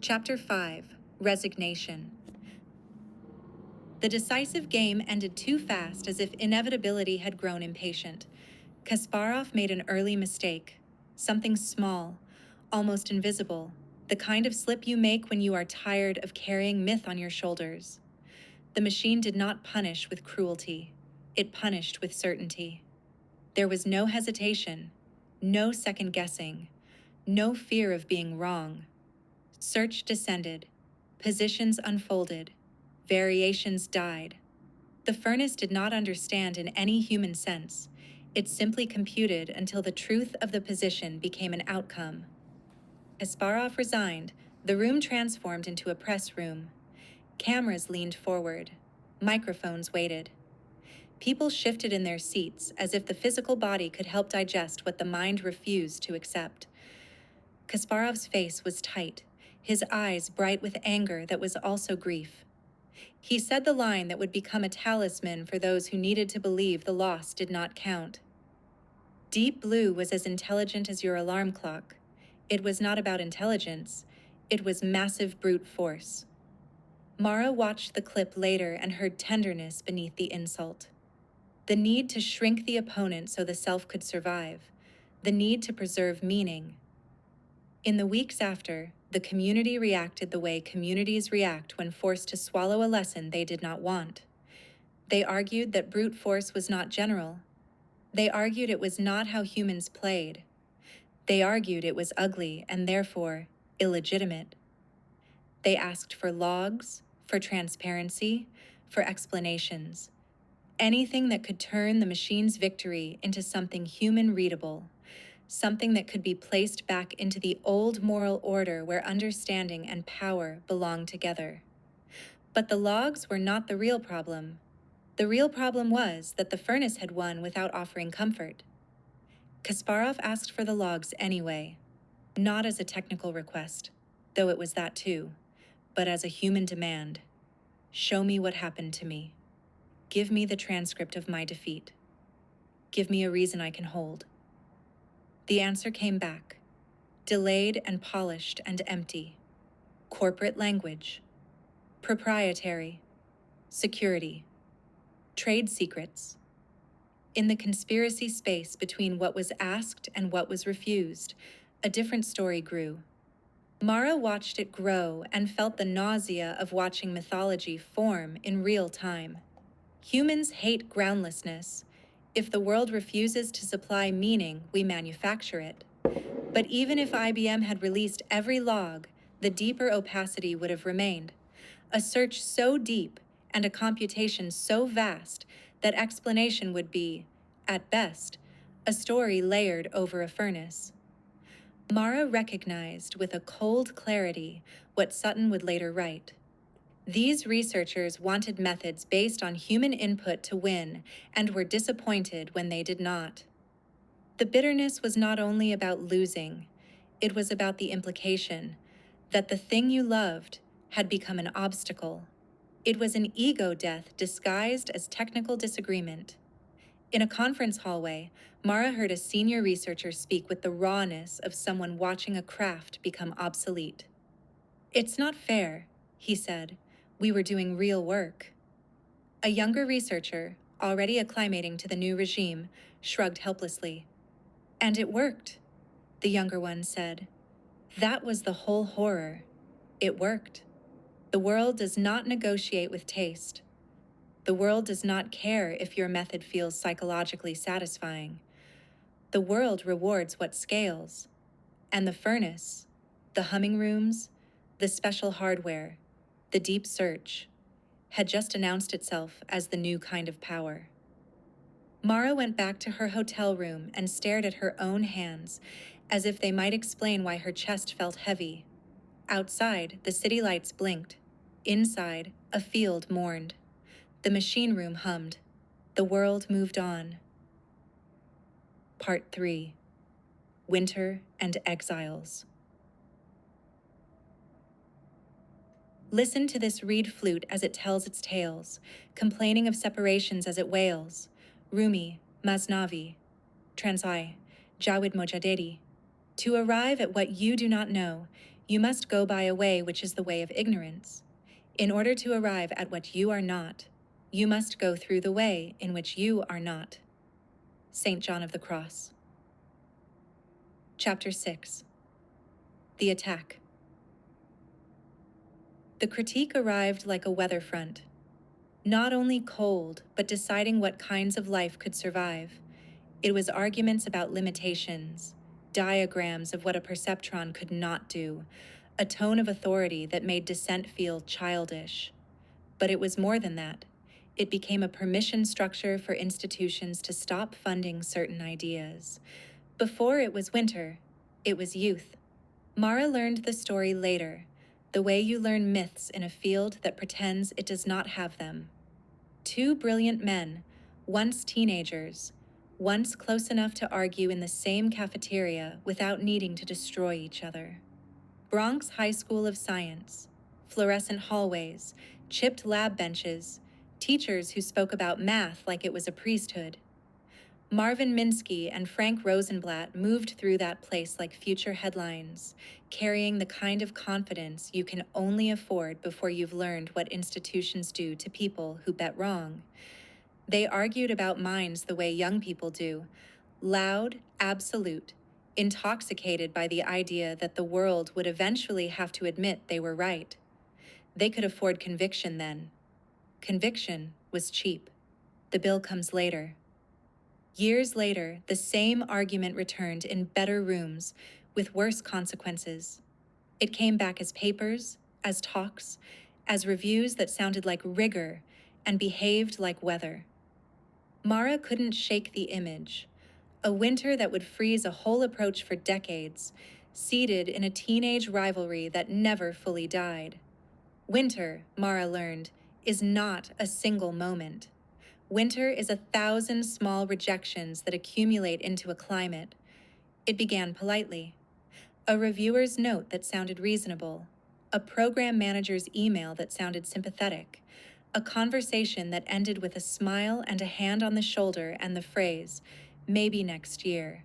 Chapter 5. Resignation. The decisive game ended too fast, as if inevitability had grown impatient. Kasparov made an early mistake. Something small, almost invisible, the kind of slip you make when you are tired of carrying myth on your shoulders. The machine did not punish with cruelty. It punished with certainty. There was no hesitation, no second guessing, no fear of being wrong. Search descended, positions unfolded, variations died. The furnace did not understand in any human sense. It simply computed until the truth of the position became an outcome. Kasparov resigned. The room transformed into a press room. Cameras leaned forward. Microphones waited. People shifted in their seats as if the physical body could help digest what the mind refused to accept. Kasparov's face was tight, his eyes bright with anger that was also grief. He said the line that would become a talisman for those who needed to believe the loss did not count. Deep Blue was as intelligent as your alarm clock. It was not about intelligence. It was massive brute force. Mara watched the clip later and heard tenderness beneath the insult. The need to shrink the opponent so the self could survive. The need to preserve meaning. In the weeks after, the community reacted the way communities react when forced to swallow a lesson they did not want. They argued that brute force was not general. They argued it was not how humans played. They argued it was ugly and therefore illegitimate. They asked for logs, for transparency, for explanations. Anything that could turn the machine's victory into something human-readable. Something that could be placed back into the old moral order where understanding and power belong together. But the logs were not the real problem. The real problem was that the furnace had won without offering comfort. Kasparov asked for the logs anyway, not as a technical request, though it was that too, but as a human demand. Show me what happened to me. Give me the transcript of my defeat. Give me a reason I can hold. The answer came back, delayed and polished and empty. Corporate language, proprietary, security, trade secrets. In the conspiracy space between what was asked and what was refused, a different story grew. Mara watched it grow and felt the nausea of watching mythology form in real time. Humans hate groundlessness. If the world refuses to supply meaning, we manufacture it. But even if IBM had released every log, the deeper opacity would have remained. A search so deep and a computation so vast that explanation would be, at best, a story layered over a furnace. Mara recognized with a cold clarity what Sutton would later write. These researchers wanted methods based on human input to win and were disappointed when they did not. The bitterness was not only about losing, it was about the implication that the thing you loved had become an obstacle. It was an ego death disguised as technical disagreement. In a conference hallway, Mara heard a senior researcher speak with the rawness of someone watching a craft become obsolete. "It's not fair," he said. "We were doing real work." A younger researcher, already acclimating to the new regime, shrugged helplessly. "And it worked," the younger one said. "That was the whole horror. It worked. The world does not negotiate with taste. The world does not care if your method feels psychologically satisfying. The world rewards what scales. And the furnace, the humming rooms, the special hardware, the deep search, had just announced itself as the new kind of power. Mara went back to her hotel room and stared at her own hands, as if they might explain why her chest felt heavy. Outside, the city lights blinked. Inside, a field mourned. The machine room hummed. The world moved on. Part 3. Winter and Exiles. Listen to this reed flute as it tells its tales, complaining of separations as it wails. Rumi, Masnavi, Transai, Jawid Mojadedi. To arrive at what you do not know, You must go by a way which is the way of ignorance. In order to arrive at what you are not, you must go through the way in which you are not. St. John of the Cross. Chapter 6. The Attack. The critique arrived like a weather front. Not only cold, but deciding what kinds of life could survive. It was arguments about limitations, diagrams of what a perceptron could not do, a tone of authority that made dissent feel childish. But it was more than that. It became a permission structure for institutions to stop funding certain ideas. Before it was winter, it was youth. Mara learned the story later, the way you learn myths in a field that pretends it does not have them. Two brilliant men, once teenagers, once close enough to argue in the same cafeteria without needing to destroy each other. Bronx High School of Science, fluorescent hallways, chipped lab benches, teachers who spoke about math like it was a priesthood. Marvin Minsky and Frank Rosenblatt moved through that place like future headlines, carrying the kind of confidence you can only afford before you've learned what institutions do to people who bet wrong. They argued about minds the way young people do, loud, absolute, intoxicated by the idea that the world would eventually have to admit they were right. They could afford conviction then. Conviction was cheap. The bill comes later. Years later, the same argument returned in better rooms, with worse consequences. It came back as papers, as talks, as reviews that sounded like rigor and behaved like weather. Mara couldn't shake the image. A winter that would freeze a whole approach for decades, seated in a teenage rivalry that never fully died. Winter, Mara learned, is not a single moment. Winter is 1,000 small rejections that accumulate into a climate. It began politely. A reviewer's note that sounded reasonable. A program manager's email that sounded sympathetic. A conversation that ended with a smile and a hand on the shoulder and the phrase, "Maybe next year."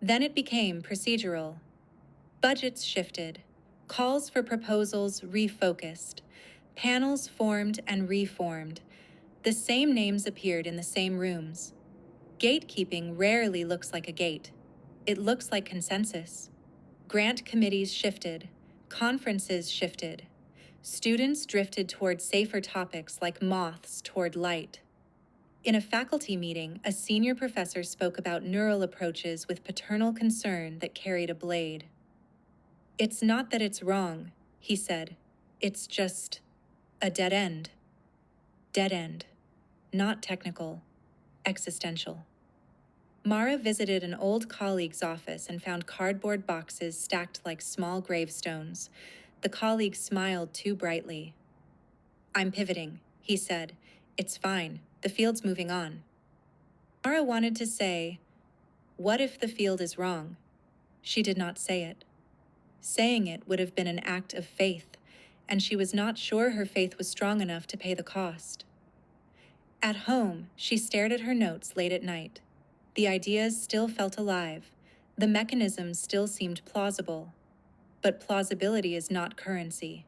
Then it became procedural. Budgets shifted. Calls for proposals refocused. Panels formed and reformed. The same names appeared in the same rooms. Gatekeeping rarely looks like a gate. It looks like consensus. Grant committees shifted. Conferences shifted. Students drifted toward safer topics like moths toward light. In a faculty meeting, a senior professor spoke about neural approaches with paternal concern that carried a blade. "It's not that it's wrong," he said. "It's just a dead end." Dead end. Not technical, existential. Mara visited an old colleague's office and found cardboard boxes stacked like small gravestones. The colleague smiled too brightly. "I'm pivoting," he said. "It's fine. The field's moving on." Mara wanted to say, "What if the field is wrong?" She did not say it. Saying it would have been an act of faith, and she was not sure her faith was strong enough to pay the cost. At home, she stared at her notes late at night. The ideas still felt alive. The mechanisms still seemed plausible. But plausibility is not currency.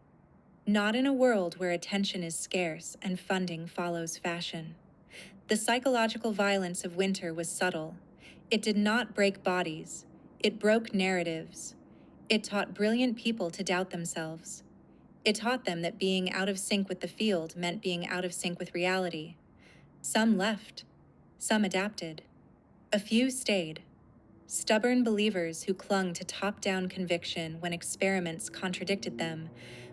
Not in a world where attention is scarce and funding follows fashion. The psychological violence of winter was subtle. It did not break bodies. It broke narratives. It taught brilliant people to doubt themselves. It taught them that being out of sync with the field meant being out of sync with reality. Some left. Some adapted. A few stayed. Stubborn believers who clung to top-down conviction when experiments contradicted them,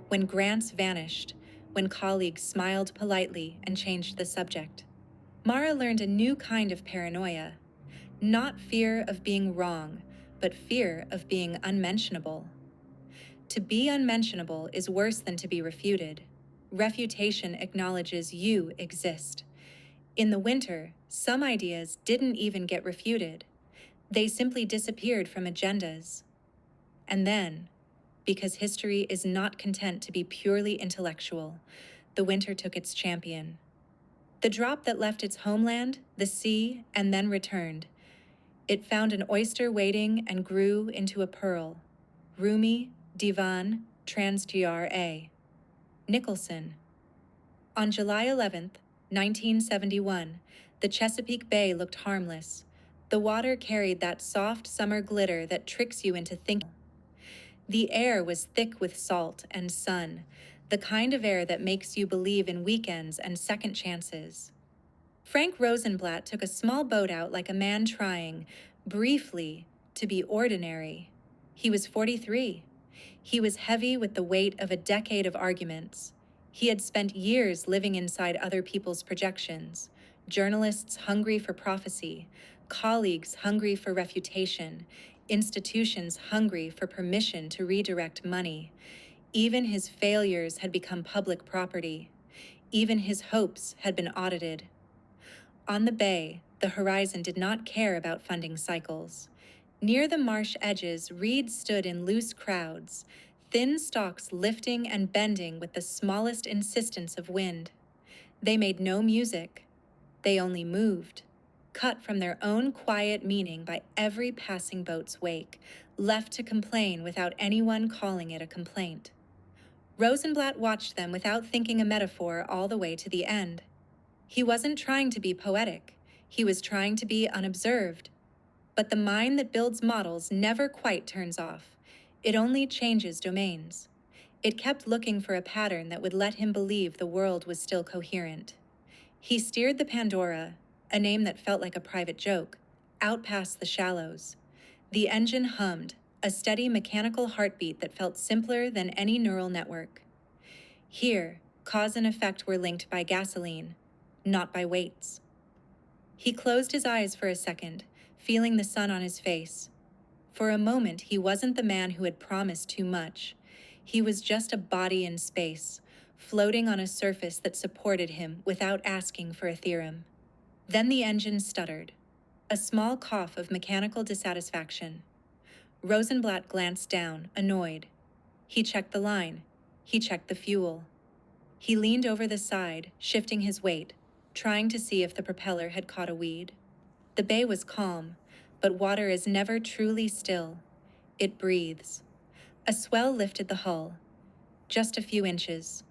when grants vanished, when colleagues smiled politely and changed the subject. Mara learned a new kind of paranoia. Not fear of being wrong, but fear of being unmentionable. To be unmentionable is worse than to be refuted. Refutation acknowledges you exist. In the winter, some ideas didn't even get refuted. They simply disappeared from agendas. And then, because history is not content to be purely intellectual, the winter took its champion. The drop that left its homeland, the sea, and then returned. It found an oyster waiting and grew into a pearl. Rumi, Divan Transgr A. Nicholson. On July 11th, 1971, the Chesapeake Bay looked harmless. The water carried that soft summer glitter that tricks you into thinking. The air was thick with salt and sun, the kind of air that makes you believe in weekends and second chances. Frank Rosenblatt took a small boat out like a man trying, briefly, to be ordinary. He was 43. He was heavy with the weight of a decade of arguments. He had spent years living inside other people's projections, journalists hungry for prophecy, colleagues hungry for refutation, institutions hungry for permission to redirect money. Even his failures had become public property. Even his hopes had been audited. On the bay, the horizon did not care about funding cycles. Near the marsh edges, reeds stood in loose crowds, thin stalks lifting and bending with the smallest insistence of wind. They made no music. They only moved, cut from their own quiet meaning by every passing boat's wake, left to complain without anyone calling it a complaint. Rosenblatt watched them without thinking a metaphor all the way to the end. He wasn't trying to be poetic. He was trying to be unobserved. But the mind that builds models never quite turns off. It only changes domains. It kept looking for a pattern that would let him believe the world was still coherent. He steered the Pandora, a name that felt like a private joke, out past the shallows. The engine hummed, a steady mechanical heartbeat that felt simpler than any neural network. Here, cause and effect were linked by gasoline, not by weights. He closed his eyes for a second, feeling the sun on his face. For a moment, he wasn't the man who had promised too much. He was just a body in space, floating on a surface that supported him without asking for a theorem. Then the engine stuttered, a small cough of mechanical dissatisfaction. Rosenblatt glanced down, annoyed. He checked the line. He checked the fuel. He leaned over the side, shifting his weight, trying to see if the propeller had caught a weed. The bay was calm, but water is never truly still. It breathes. A swell lifted the hull. Just a few inches.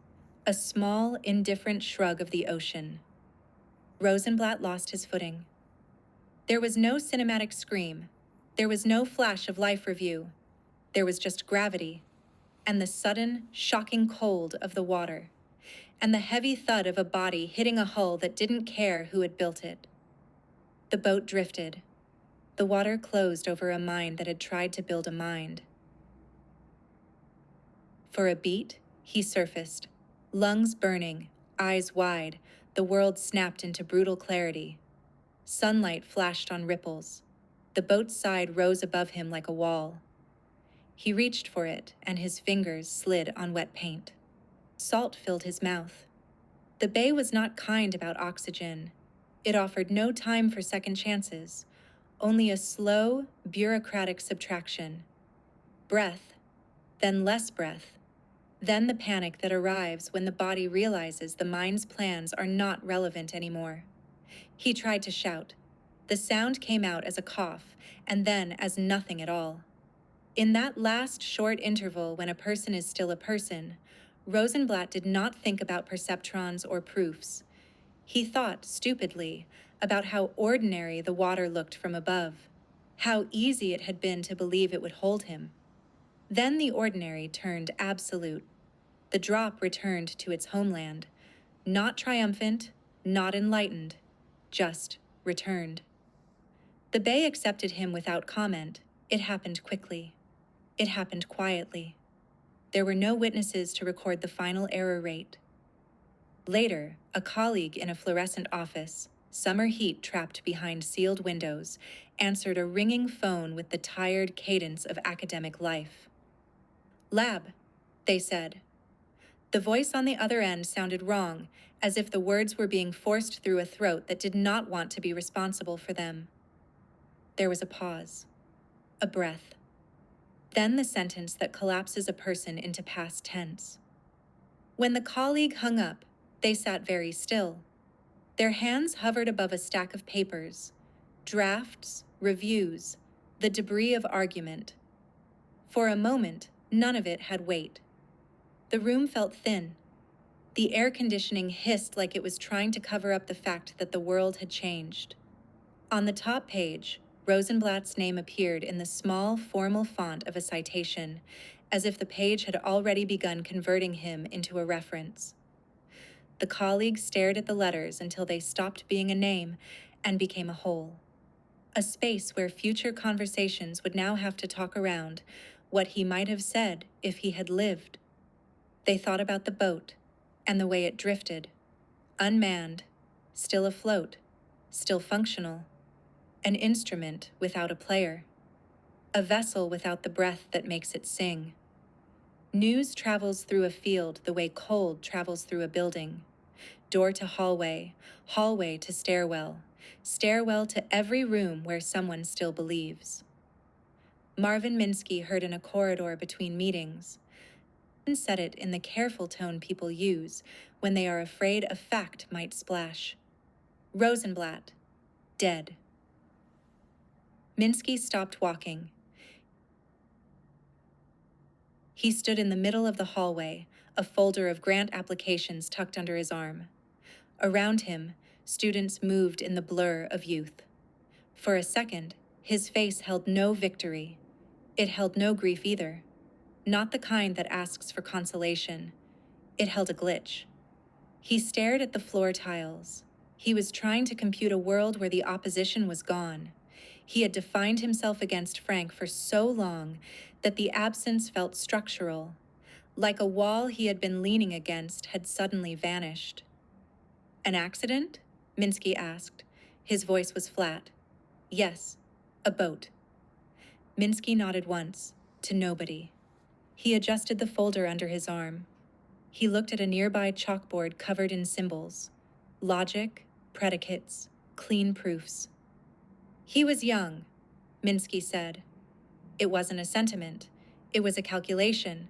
A small, indifferent shrug of the ocean. Rosenblatt lost his footing. There was no cinematic scream. There was no flash of life review. There was just gravity, and the sudden, shocking cold of the water, and the heavy thud of a body hitting a hull that didn't care who had built it. The boat drifted. The water closed over a mind that had tried to build a mind. For a beat, he surfaced, lungs burning, eyes wide. The world snapped into brutal clarity. Sunlight flashed on ripples. The boat's side rose above him like a wall. He reached for it, and his fingers slid on wet paint. Salt filled his mouth. The bay was not kind about oxygen. It offered no time for second chances, only a slow, bureaucratic subtraction. Breath, then less breath, then the panic that arrives when the body realizes the mind's plans are not relevant anymore. He tried to shout. The sound came out as a cough, and then as nothing at all. In that last short interval when a person is still a person, Rosenblatt did not think about perceptrons or proofs. He thought, stupidly, about how ordinary the water looked from above, how easy it had been to believe it would hold him. Then the ordinary turned absolute. The drop returned to its homeland, not triumphant, not enlightened, just returned. The bay accepted him without comment. It happened quickly. It happened quietly. There were no witnesses to record the final error rate. Later, a colleague in a fluorescent office, summer heat trapped behind sealed windows, answered a ringing phone with the tired cadence of academic life. "Lab," they said. The voice on the other end sounded wrong, as if the words were being forced through a throat that did not want to be responsible for them. There was a pause, a breath. Then the sentence that collapses a person into past tense. When the colleague hung up, they sat very still. Their hands hovered above a stack of papers, drafts, reviews, the debris of argument. For a moment, None of it had weight. The room felt thin. The air conditioning hissed like it was trying to cover up the fact that the world had changed. On the top page, Rosenblatt's name appeared in the small, formal font of a citation, as if the page had already begun converting him into a reference. The colleagues stared at the letters until they stopped being a name and became a whole. A space where future conversations would now have to talk around what he might have said if he had lived. They thought about the boat and the way it drifted, unmanned, still afloat, still functional, an instrument without a player, a vessel without the breath that makes it sing. News travels through a field the way cold travels through a building. Door to hallway, hallway to stairwell, stairwell to every room where someone still believes. Marvin Minsky heard in a corridor between meetings, and said it in the careful tone people use when they are afraid a fact might splash. Rosenblatt, dead. Minsky stopped walking. He stood in the middle of the hallway, a folder of grant applications tucked under his arm. Around him, students moved in the blur of youth. For a second, his face held no victory. It held no grief either. Not the kind that asks for consolation. It held a glitch. He stared at the floor tiles. He was trying to compute a world where the opposition was gone. He had defined himself against Frank for so long that the absence felt structural, like a wall he had been leaning against had suddenly vanished. An accident? Minsky asked. His voice was flat. Yes, a boat. Minsky nodded once, to nobody. He adjusted the folder under his arm. He looked at a nearby chalkboard covered in symbols, logic, predicates, clean proofs. He was young, Minsky said. It wasn't a sentiment. It was a calculation,